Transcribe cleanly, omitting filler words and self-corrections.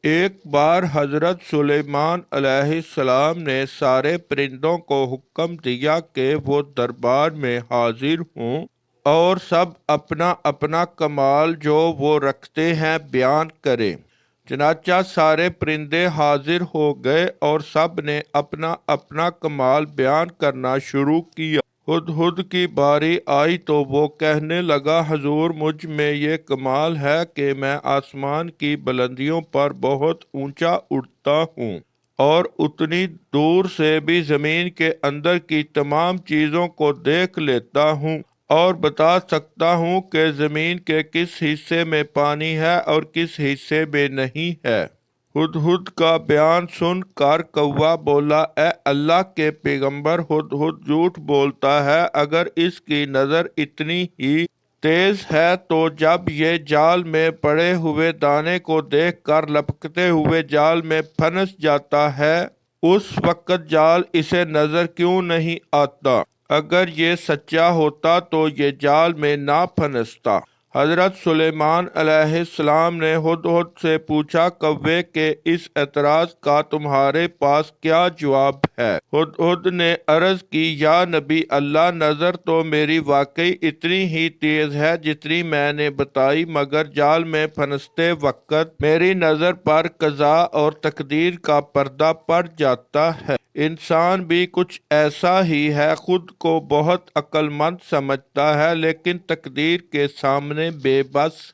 ایک بار حضرت سلیمان علیہ السلام نے سارے پرندوں کو حکم دیا کہ وہ دربار میں حاضر ہوں اور سب اپنا اپنا کمال جو وہ رکھتے ہیں بیان کریں۔ چنانچہ سارے پرندے حاضر ہو گئے اور سب نے اپنا اپنا کمال بیان کرنا شروع کیا۔ ہدہد کی باری آئی تو وہ کہنے لگا، حضور مجھ میں یہ کمال ہے کہ میں آسمان کی بلندیوں پر بہت اونچا اڑتا ہوں اور اتنی دور سے بھی زمین کے اندر کی تمام چیزوں کو دیکھ لیتا ہوں اور بتا سکتا ہوں کہ زمین کے کس حصے میں پانی ہے اور کس حصے میں نہیں ہے۔ ہدہد کا بیان سن کر کوا بولا، اے اللہ کے پیغمبر، ہدہد جھوٹ بولتا ہے۔ اگر اس کی نظر اتنی ہی تیز ہے تو جب یہ جال میں پڑے ہوئے دانے کو دیکھ کر لپکتے ہوئے جال میں پھنس جاتا ہے، اس وقت جال اسے نظر کیوں نہیں آتا؟ اگر یہ سچا ہوتا تو یہ جال میں نہ پھنستا۔ حضرت سلیمان علیہ السلام نے ہدہد سے پوچھا، کوے کے اس اعتراض کا تمہارے پاس کیا جواب ہے؟ ہدہد نے عرض کی، یا نبی اللہ، نظر تو میری واقعی اتنی ہی تیز ہے جتنی میں نے بتائی، مگر جال میں پھنستے وقت میری نظر پر قضاء اور تقدیر کا پردہ پڑ جاتا ہے۔ انسان بھی کچھ ایسا ہی ہے، خود کو بہت عقل مند سمجھتا ہے لیکن تقدیر کے سامنے بے بس